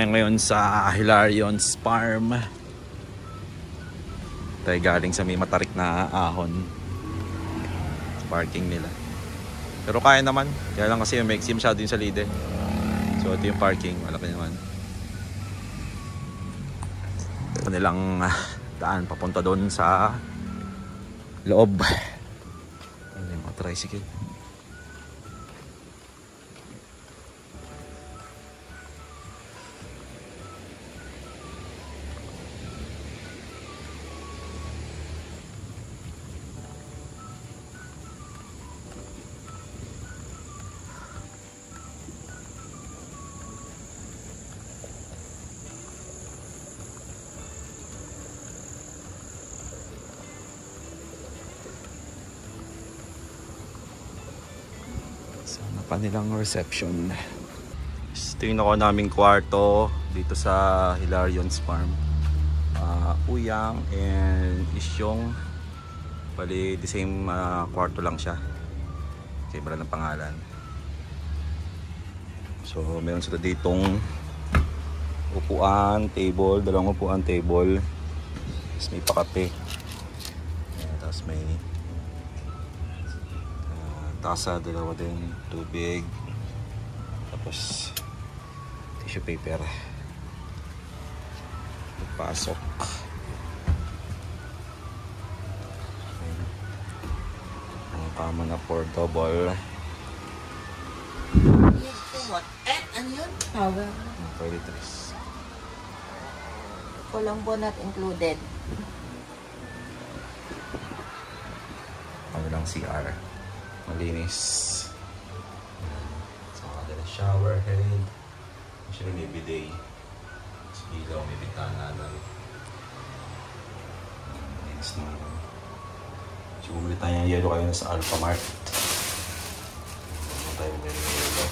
tayo ngayon sa Hilarion's Farm. Tayo galing sa may matarik na ahon. Parking nila. Pero kaya naman. Kaya lang kasi may exim masyado yung salide. So ito yung parking. Malaki naman. Ito nilang daan papunta doon sa loob. Ano yung mga tricycle. Sana pa nilang reception. Tingin ako naming kwarto dito sa Hilarion's Farm. Uyang and Isyong. Bali, the same kwarto lang siya. Kasi iba lang ng pangalan. So, meron sila ditong upuan, table, dalawang upuan, table. Tapos may pakape. Tapos may tasa, dalawa din, tubig, tapos tissue paper. Pasok. Ang kama na for double. What? Ano yun? Power. Toiletries. Colombo not included. Ano lang CR. Malinis. So, ada shower head. Actually, may bidet. Sa ilaw, may bitana lang. Malinis na. So, bumili tayo ng yellow kayo na sa Alphamart. Ito tayo bumili ng yellow.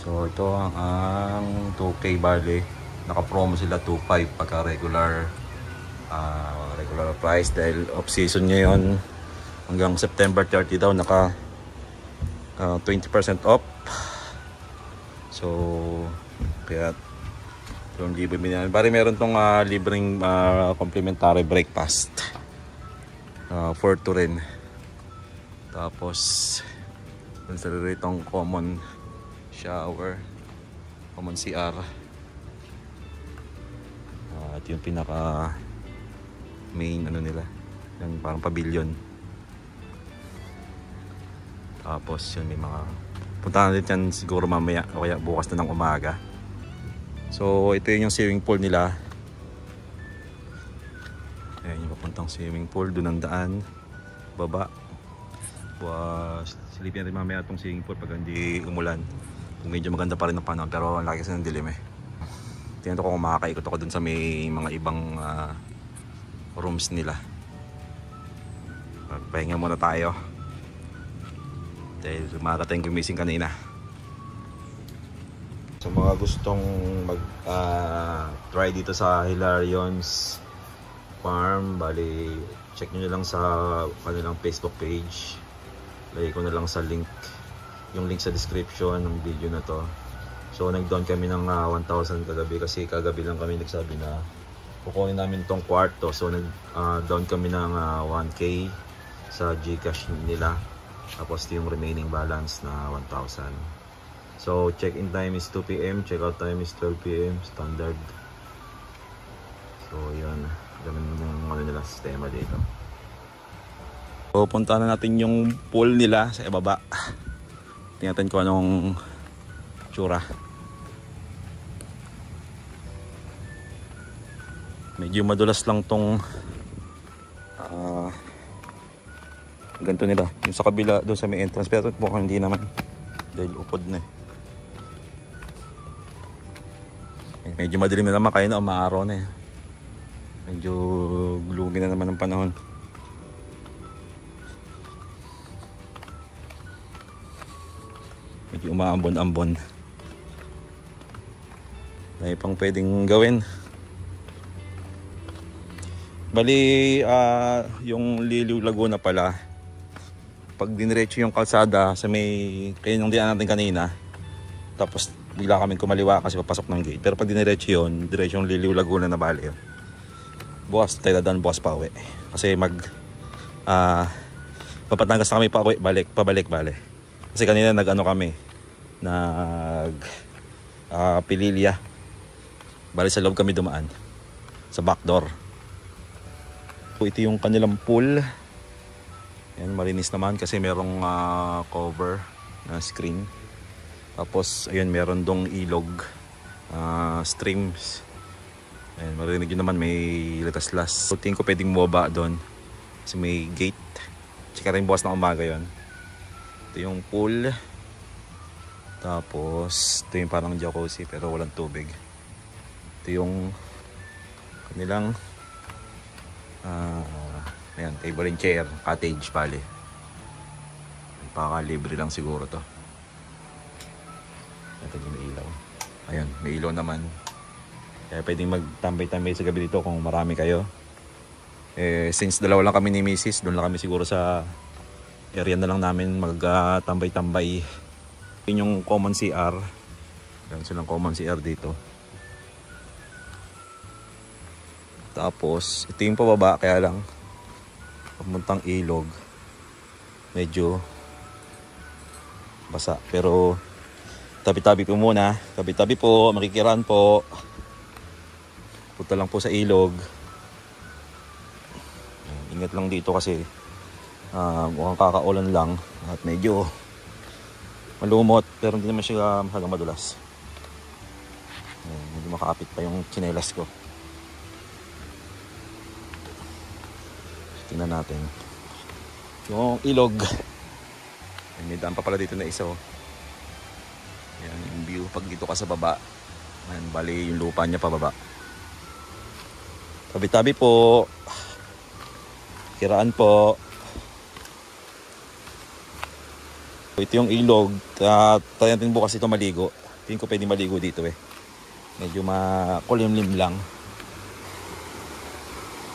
So, ito ang 2K bali. Naka-promo sila 2.5 pagka regular price dahil off-season ngayon. Hanggang September 30 daw naka 20% off. So kaya yung libre namin. Bari meron tong libreng complimentary breakfast. 4 to rin. Tapos consider itong common shower, common CR. At yung pinaka main ano nila, yung parang pavilion. Tapos yun may mga puntahan natin yan siguro mamaya o kaya bukas na ng umaga. So ito yun yung swimming pool nila. Ayan yung papuntang swimming pool. Doon ang daan baba. Silipin natin mamaya itong swimming pool pag hindi umulan. Kung medyo maganda pa rin ang panahon. Pero ang laki kasi ng dilim eh. Tingnan ko kung makakaikot ako dun sa may mga ibang rooms nila. Magpahinga muna tayo dahil umaga tayong gumising kanina. So mga gustong mag try dito sa Hilarion's Farm, bali check nyo lang sa kanilang Facebook page. Lagay ko na lang sa link, yung link sa description ng video na to. So nag-down kami ng 1,000 kagabi kasi kagabi lang kami nagsabi na kukunin namin tong kwarto. So nag-down kami ng 1K sa Gcash nila. Tapos yung remaining balance na 1,000. So check-in time is 2 PM, check-out time is 12 PM standard. So yun, ganun yung ano nila sistema dito. So punta na natin yung pool nila sa ibaba. Tingnan natin kung anong tsura. Medyo madulas lang tong ganito nila. Yung sa kabila doon sa may entrance. Pero mukhang hindi naman. Dahil upod na eh. Medyo madilim na naman. Kaya na umaaraw na eh. Medyo gloomy na naman ng panahon. Medyo umaambon-ambon. May pang pwedeng gawin. Bali, yung Liliw Laguna pala. Pag diniretso yung kalsada sa may kaya nung diyan natin kanina, tapos bigla kaming kumaliwa kasi papasok ng gate. Pero pag diniretso yun, diretso yung Liliw Laguna na bali yun. Bukas tayo dadaan, bukas pa uwi. Kasi Papatangas na kami pa uwi, pabalik. Kasi kanina nag-ano kami, Pililya. Bali sa loob kami dumaan, sa back door. So ito yung kanilang pool. Yan, malinis naman kasi merong cover na screen. Tapos ayun, meron dong ilog, streams. Ayun, marinig yun naman, may lataslas. So tingin ko pwedeng bumaba doon kasi may gate. Tsaka rin bukas na umaga yun. Ito yung pool. Tapos ito yung parang jacuzzi pero walang tubig. Ito yung kanilang ayan, table and chair, cottage bali. Libre lang siguro to. Ito yung may ilaw. Ayan, may ilaw naman. Kaya pwedeng magtambay-tambay sa gabi dito kung marami kayo. Since dalawa lang kami ni Mrs., doon lang kami siguro sa area na lang namin magtambay-tambay. Yun yung common CR. Meron silang common CR dito. Tapos ito yung pababa, kaya lang papuntang ilog medyo basa, pero tabi-tabi po muna, tabi-tabi po, makikiran po, punta lang po sa ilog. Ingat lang dito kasi mukhang kakaulan lang at medyo malumot, pero hindi naman siya masyadong madulas. Medyo makakapit pa yung tsinelas ko. Tingnan natin yung ilog. May daan pa pala dito na isa. Ayan yung view pag dito ka sa baba. Ayan, bali yung lupa niya pababa. Tabi-tabi po, kiraan po. Ito yung ilog. Tayo natin bukas ito maligo. Tingin ko pwede maligo dito medyo makulimlim lang.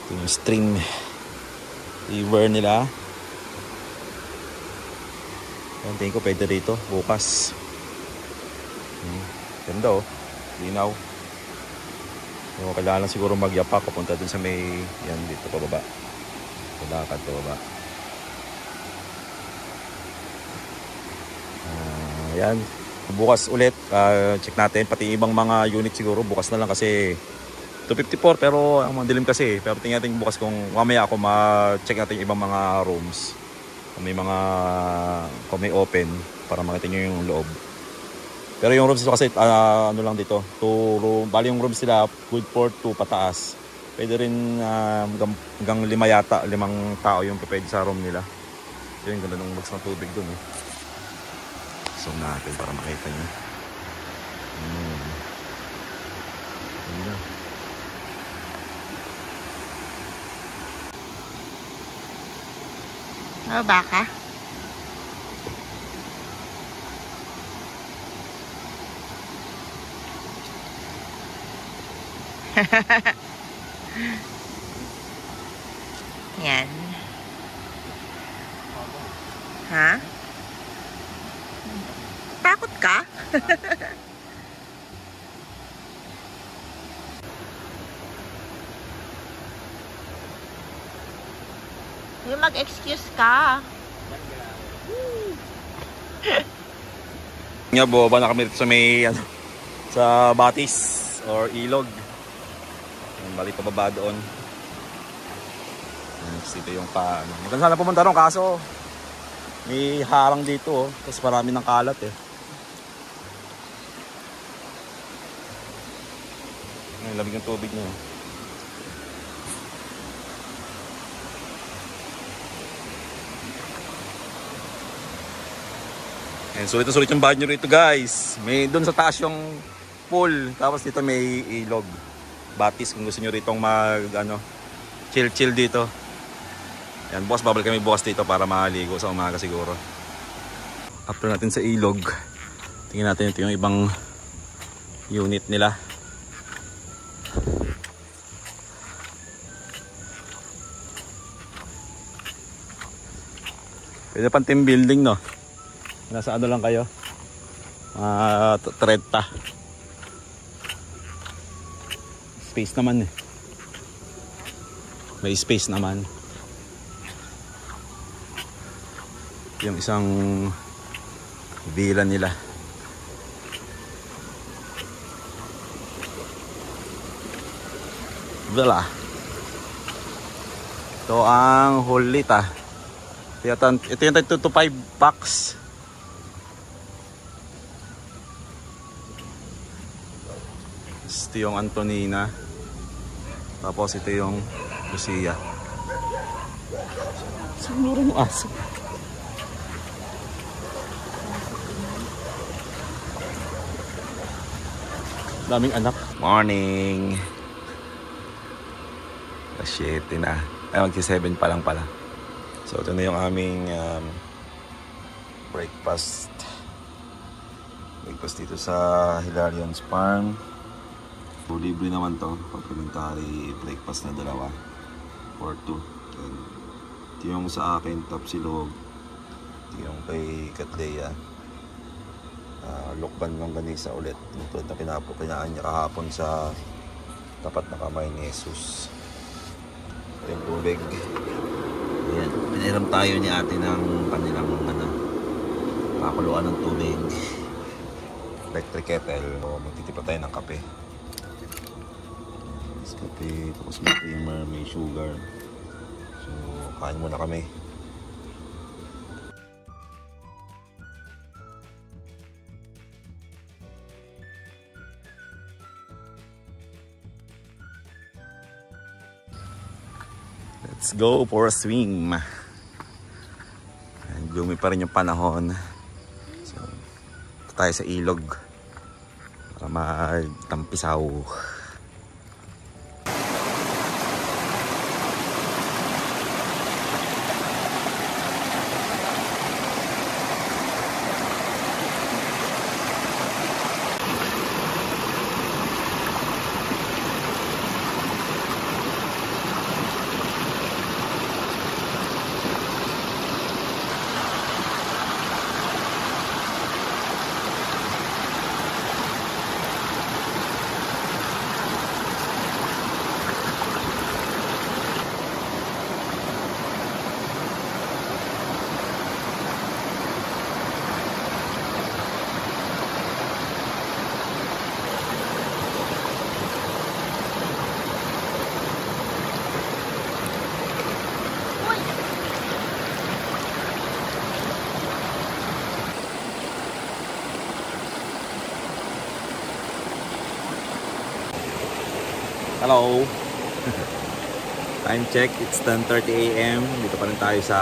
Ito yung stream river nila. Tingin ko pwede rito bukas. Ganda linaw. So, kailangan lang siguro magyapak papunta dun sa may yan dito pababa. Palakad pababa. Yan. Bukas ulit check natin pati ibang mga unit siguro bukas na lang kasi 254 pero ang dilim kasi, pero tingnan natin bukas kung mamaya ako ma-check natin yung ibang mga rooms kung may open para makita nyo yung loob. Pero yung rooms nito kasi ano lang dito, 2 room, bali yung rooms nila good for 2 pataas. Pwede rin hanggang 5 yata, 5 tao yung pwede sa room nila. So yung ganda ng mags ng tubig dun zoom natin para makita nyo. Oh, baka? Yan. Ha? Takot ka? Yung mag-excuse ka. Nga boba na kami dito sa may sa Batis or Ilog. Balik pababa doon. Dito yung maganda sana pumunta ron kaso may harang dito kasi marami ng kalat Ay, lamig ng tubig niya. Sulit yung bahay nyo rito guys. May doon sa taas yung pool. Tapos dito may ilog. Batis kung gusto nyo rito chill dito. Yan, bukas babalik kami bukas dito para maligo sa umaga siguro. After natin sa ilog, tingnan natin ito yung ibang unit nila. Pwede pang team building no. Nasa ano lang kayo? 30. Space naman eh. May space naman. Yung isang villa nila. Villa. Ito ang Holita. Ito yung 2 to 5 packs. Ito yung Antonina. Tapos ito yung Lucia. Siguro yung aso. Daming anak. Morning. 7 na. Ay, magsi-7 pa lang pala. So, ito na yung aming breakfast. Breakfast dito sa Hilarion's Farm. So, libre naman to. Complimentary breakfast na dalawa. For 2. Ito yung sa akin, top silog. Ito yung kay Katlea. Lokban ng ganisa ulit. Ito na pinapupinaan niya kahapon sa tapat na kamay ni Jesus. Ito yung tubig. Ayan. Pinahiram tayo ni ate ng kanilang pakuluan ng tubig. Electric kettle. O, magtitipa tayo ng kape. Kape, tapos may creamer, may sugar. So, kain muna kami. Let's go for a swim. Gloomy pa rin yung panahon. So, ito tayo sa ilog para magtampisaw. Hello. Time check, it's 10:30 AM. Dito pa rin tayo sa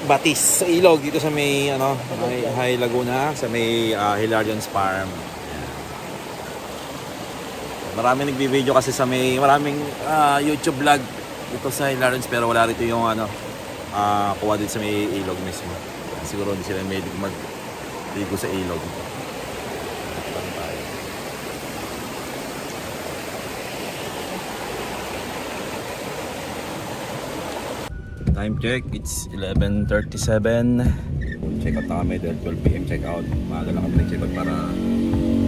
Batis, sa ilog dito sa may High Laguna, sa may Hilarion's Farm. Ayan. Maraming nagbi-video kasi sa maraming YouTube vlog dito sa Hilarion's, pero wala rito yung kuha dito sa may ilog mismo. Siguro hindi sila may mag-ligo sa ilog. Time check, it's 11:37. Check out na kami dahil 12 PM check out. Maaga lang kami nag-check out para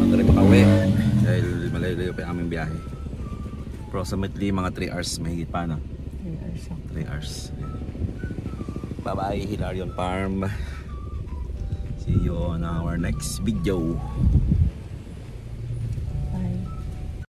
madali makauwi dahil malayo pa yung aming biyahe. Approximately mga 3 hours mahigit pa, no? 3 hours. Bye bye Hilarion Farm. See you on our next video.